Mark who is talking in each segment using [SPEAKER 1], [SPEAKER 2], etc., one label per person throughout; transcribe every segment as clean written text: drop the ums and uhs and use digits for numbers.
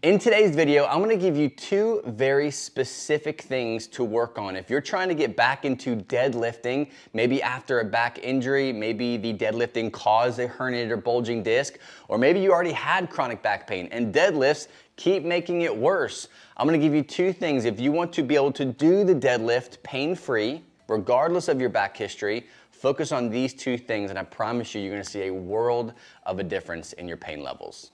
[SPEAKER 1] In today's video, I'm gonna give you two very specific things to work on. If you're trying to get back into deadlifting, maybe after a back injury, maybe the deadlifting caused a herniated or bulging disc, or maybe you already had chronic back pain and deadlifts keep making it worse. I'm gonna give you two things. If you want to be able to do the deadlift pain-free, regardless of your back history, focus on these two things and I promise you, you're gonna see a world of a difference in your pain levels.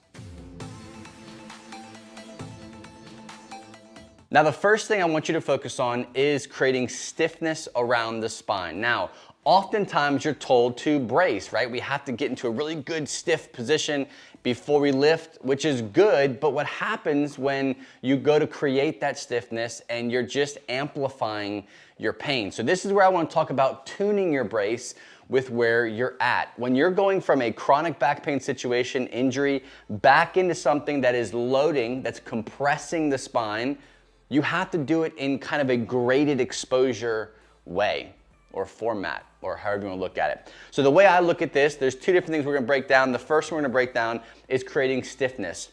[SPEAKER 1] Now, the first thing I want you to focus on is creating stiffness around the spine. Now, oftentimes you're told to brace, right? We have to get into a really good stiff position before we lift, which is good, but what happens when you go to create that stiffness and you're just amplifying your pain? So this is where I want to talk about tuning your brace with where you're at. When you're going from a chronic back pain situation, injury, back into something that is loading, that's compressing the spine, you have to do it in kind of a graded exposure way or format or however you want to look at it. So the way I look at this, there's two different things we're going to break down. The first one we're going to break down is creating stiffness.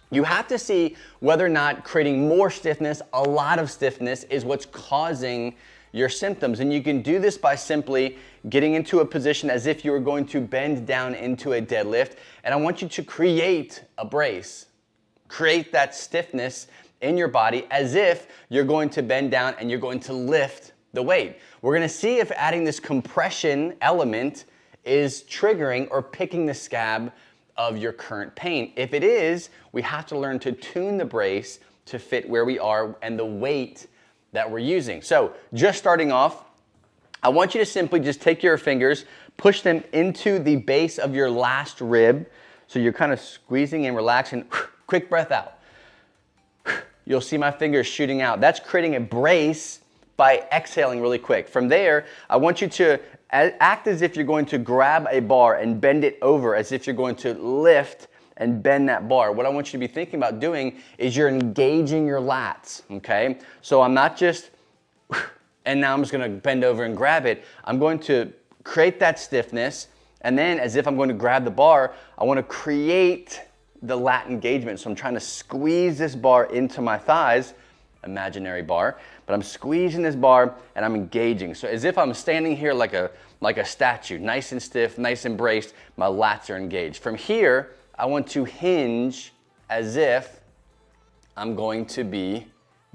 [SPEAKER 1] You have to see whether or not creating more stiffness, a lot of stiffness, is what's causing your symptoms. And you can do this by simply getting into a position as if you were going to bend down into a deadlift. And I want you to create a brace, create that stiffness in your body as if you're going to bend down and you're going to lift the weight. We're gonna see if adding this compression element is triggering or picking the scab of your current pain. If it is, we have to learn to tune the brace to fit where we are and the weight that we're using. So just starting off, I want you to simply just take your fingers, push them into the base of your last rib. So you're kind of squeezing and relaxing. Quick breath out. You'll see my fingers shooting out. That's creating a brace by exhaling really quick. From there, I want you to act as if you're going to grab a bar and bend it over as if you're going to lift and bend that bar. What I want you to be thinking about doing is you're engaging your lats, okay? So I'm not just, and now I'm just gonna bend over and grab it. I'm going to create that stiffness, and then as if I'm going to grab the bar, I wanna create the lat engagement. So I'm trying to squeeze this bar into my thighs, imaginary bar, but I'm squeezing this bar and I'm engaging. So as if I'm standing here like a statue, nice and stiff, nice and braced, my lats are engaged. From here, I want to hinge as if I'm going to be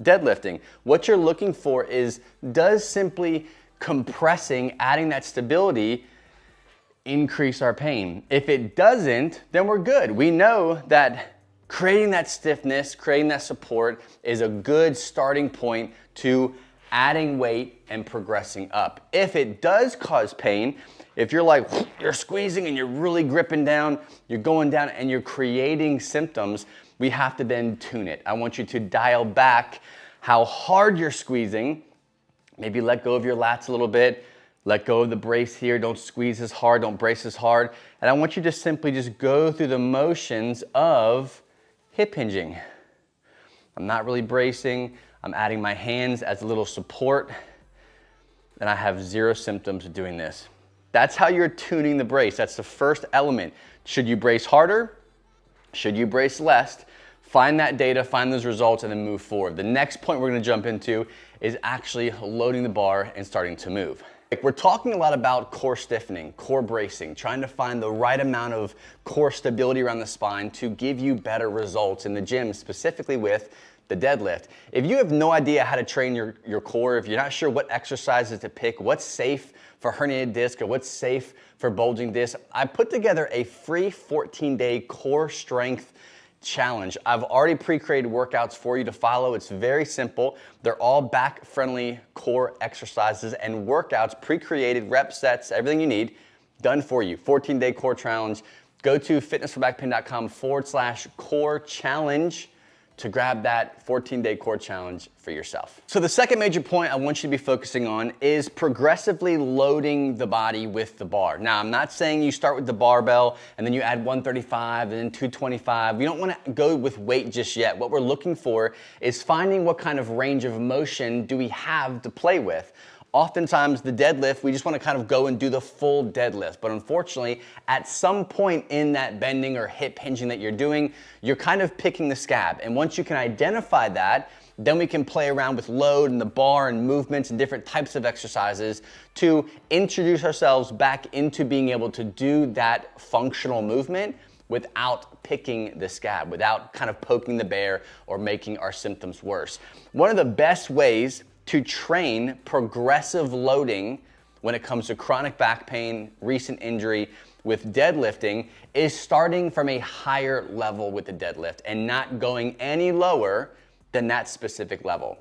[SPEAKER 1] deadlifting. What you're looking for is, does simply compressing, adding that stability, increase our pain? If it doesn't, then we're good. We know that creating that stiffness, creating that support is a good starting point to adding weight and progressing up. If it does cause pain, if you're like, you're squeezing and you're really gripping down, you're going down and you're creating symptoms, we have to then tune it. I want you to dial back how hard you're squeezing, maybe let go of your lats a little bit, let go of the brace here, don't squeeze as hard, don't brace as hard. And I want you to simply just go through the motions of hip hinging. I'm not really bracing, I'm adding my hands as a little support, and I have zero symptoms of doing this. That's how you're tuning the brace. That's the first element. Should you brace harder? Should you brace less? Find that data, find those results, and then move forward. The next point we're gonna jump into is actually loading the bar and starting to move. We're talking a lot about core stiffening, core bracing, trying to find the right amount of core stability around the spine to give you better results in the gym, specifically with the deadlift. If you have no idea how to train your core, if you're not sure what exercises to pick, what's safe for herniated disc or what's safe for bulging disc, I put together a free 14-day core strength challenge. I've already pre-created workouts for you to follow. It's very simple. They're all back-friendly core exercises and workouts, pre-created, rep sets, everything you need, done for you. 14-day core challenge. Go to fitnessforbackpain.com/core challenge to grab that 14-day core challenge for yourself. So the second major point I want you to be focusing on is progressively loading the body with the bar. Now, I'm not saying you start with the barbell and then you add 135 and then 225. We don't want to go with weight just yet. What we're looking for is finding what kind of range of motion do we have to play with. oftentimes the deadlift, we just want to kind of go and do the full deadlift. But unfortunately, at some point in that bending or hip hinging that you're doing, you're kind of picking the scab. And once you can identify that, then we can play around with load and the bar and movements and different types of exercises to introduce ourselves back into being able to do that functional movement without picking the scab, without kind of poking the bear or making our symptoms worse. One of the best ways to train progressive loading when it comes to chronic back pain, recent injury with deadlifting is starting from a higher level with the deadlift and not going any lower than that specific level.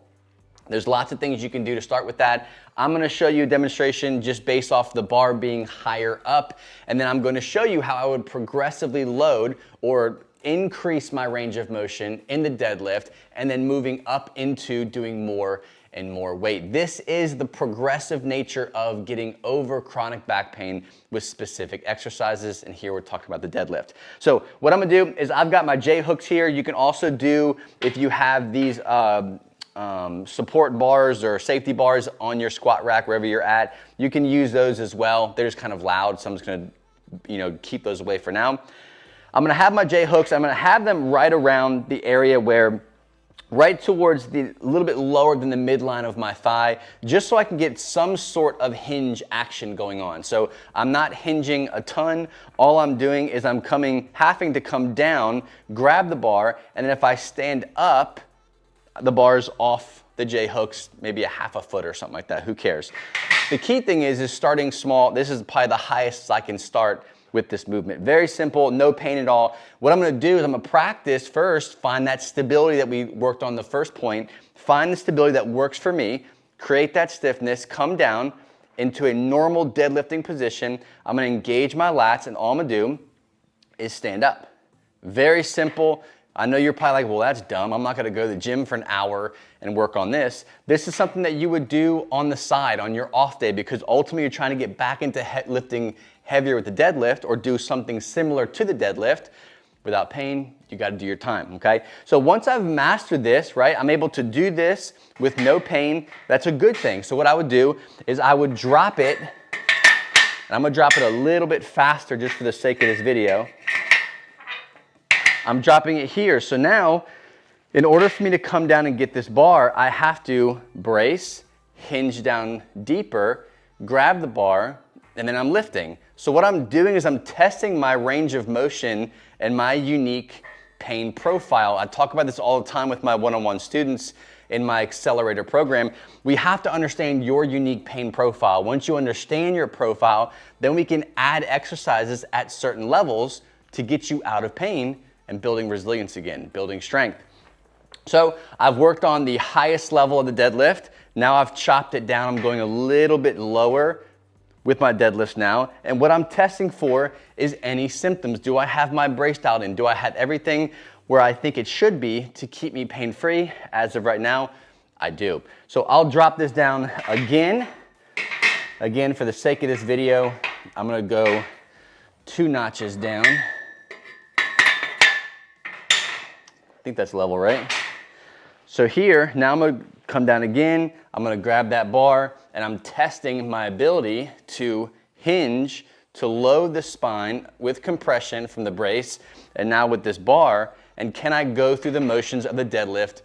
[SPEAKER 1] There's lots of things you can do to start with that. I'm gonna show you a demonstration just based off the bar being higher up, and then I'm gonna show you how I would progressively load or increase my range of motion in the deadlift and then moving up into doing more and more weight. This is the progressive nature of getting over chronic back pain with specific exercises, and here we're talking about the deadlift. So what I'm gonna do is I've got my J hooks here. You can also do, if you have these support bars or safety bars on your squat rack, wherever you're at, you can use those as well. They're just kind of loud, so I'm just gonna keep those away for now. I'm gonna have my J hooks. I'm gonna have them right around the area where right towards a little bit lower than the midline of my thigh, just so I can get some sort of hinge action going on. So I'm not hinging a ton. All I'm doing is I'm having to come down, grab the bar, and then if I stand up, the bar's off the J hooks, maybe a half a foot or something like that, who cares? The key thing is starting small. This is probably the highest I can start with this movement. Very simple, no pain at all. What I'm gonna do is I'm gonna practice first, find that stability that we worked on the first point, find the stability that works for me, create that stiffness, come down into a normal deadlifting position. I'm gonna engage my lats, and all I'm gonna do is stand up. Very simple. I know you're probably like, well, that's dumb. I'm not gonna go to the gym for an hour and work on this. This is something that you would do on the side, on your off day, because ultimately you're trying to get back into lifting heavier with the deadlift or do something similar to the deadlift. Without pain, you gotta do your time, okay? So once I've mastered this, right, I'm able to do this with no pain. That's a good thing. So what I would do is I would drop it, and I'm gonna drop it a little bit faster just for the sake of this video. I'm dropping it here. So now, in order for me to come down and get this bar, I have to brace, hinge down deeper, grab the bar, and then I'm lifting. So what I'm doing is I'm testing my range of motion and my unique pain profile. I talk about this all the time with my one-on-one students in my accelerator program. We have to understand your unique pain profile. Once you understand your profile, then we can add exercises at certain levels to get you out of pain and building resilience again, building strength. So I've worked on the highest level of the deadlift. Now I've chopped it down. I'm going a little bit lower with my deadlifts now. And what I'm testing for is any symptoms. Do I have my brace dialed in? Do I have everything where I think it should be to keep me pain-free? As of right now, I do. So I'll drop this down again. Again, for the sake of this video, I'm gonna go 2 notches down. I think that's level, right? So here, now I'm gonna come down again. I'm gonna grab that bar, and I'm testing my ability to hinge, to load the spine with compression from the brace, and now with this bar, and can I go through the motions of the deadlift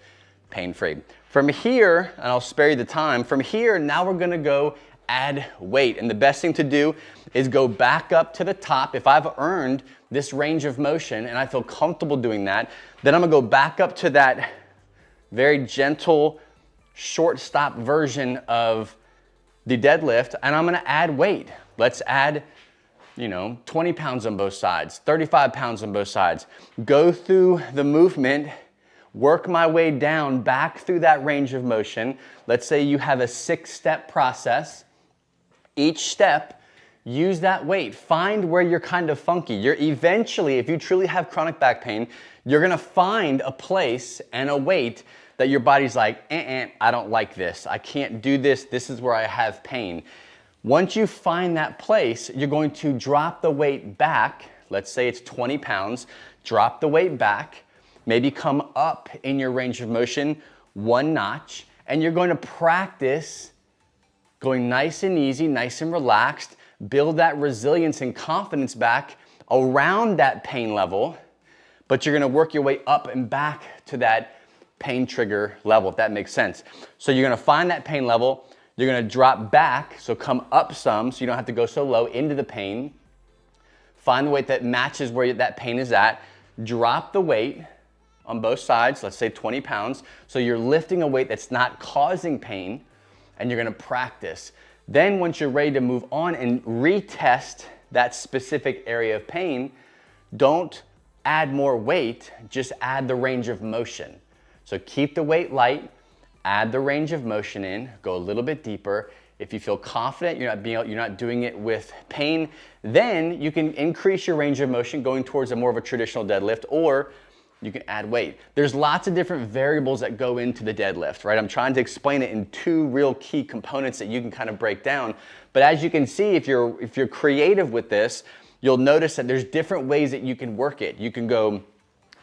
[SPEAKER 1] pain-free? From here, and I'll spare you the time, from here, now we're gonna go add weight. And the best thing to do is go back up to the top. If I've earned this range of motion and I feel comfortable doing that, then I'm gonna go back up to that very gentle, short stop version of the deadlift, and I'm gonna add weight. Let's add, 20 pounds on both sides, 35 pounds on both sides. Go through the movement, work my way down back through that range of motion. Let's say you have a 6-step process. Each step, use that weight. Find where you're kind of funky. You're eventually, if you truly have chronic back pain, you're gonna find a place and a weight that your body's like, I don't like this. I can't do this. This is where I have pain. Once you find that place, you're going to drop the weight back. Let's say it's 20 pounds. Drop the weight back. Maybe come up in your range of motion 1 notch. And you're going to practice going nice and easy, nice and relaxed. Build that resilience and confidence back around that pain level, but you're gonna work your way up and back to that pain trigger level, if that makes sense. So you're gonna find that pain level, you're gonna drop back, so come up some, so you don't have to go so low into the pain. Find the weight that matches where that pain is at. Drop the weight on both sides, let's say 20 pounds. So you're lifting a weight that's not causing pain, and you're gonna practice. Then once you're ready to move on and retest that specific area of pain, don't add more weight, just add the range of motion. So keep the weight light, add the range of motion in, go a little bit deeper. If you feel confident, you're not doing it with pain, then you can increase your range of motion going towards a more of a traditional deadlift, or you can add weight. There's lots of different variables that go into the deadlift, right? I'm trying to explain it in two real key components that you can kind of break down. But as you can see, if you're creative with this, you'll notice that there's different ways that you can work it. You can go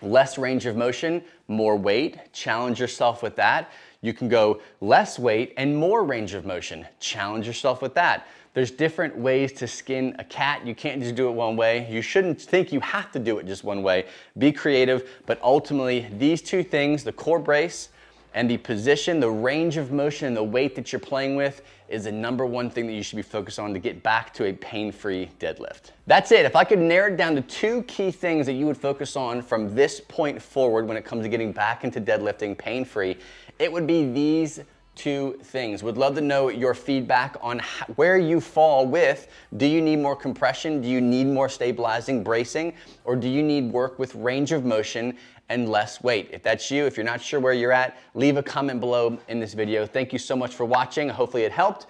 [SPEAKER 1] less range of motion, more weight, challenge yourself with that. You can go less weight and more range of motion, challenge yourself with that. There's different ways to skin a cat. You can't just do it one way. You shouldn't think you have to do it just one way. Be creative, but ultimately these two things, the core brace and the position, the range of motion, and the weight that you're playing with is the number one thing that you should be focused on to get back to a pain-free deadlift. That's it. If I could narrow it down to two key things that you would focus on from this point forward when it comes to getting back into deadlifting pain-free, it would be these two things. Would love to know your feedback on where you fall with, do you need more compression? Do you need more stabilizing, bracing? Or do you need work with range of motion and less weight? If that's you, if you're not sure where you're at, leave a comment below in this video. Thank you so much for watching. Hopefully it helped.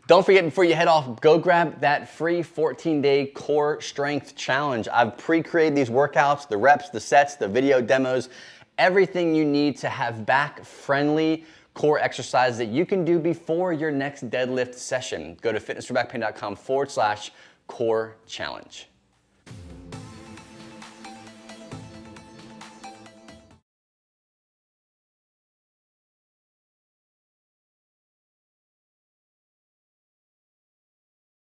[SPEAKER 1] Don't forget, before you head off, go grab that free 14-day core strength challenge. I've pre-created these workouts, the reps, the sets, the video demos, everything you need to have back-friendly core exercises that you can do before your next deadlift session. Go to fitnessforbackpain.com/core challenge.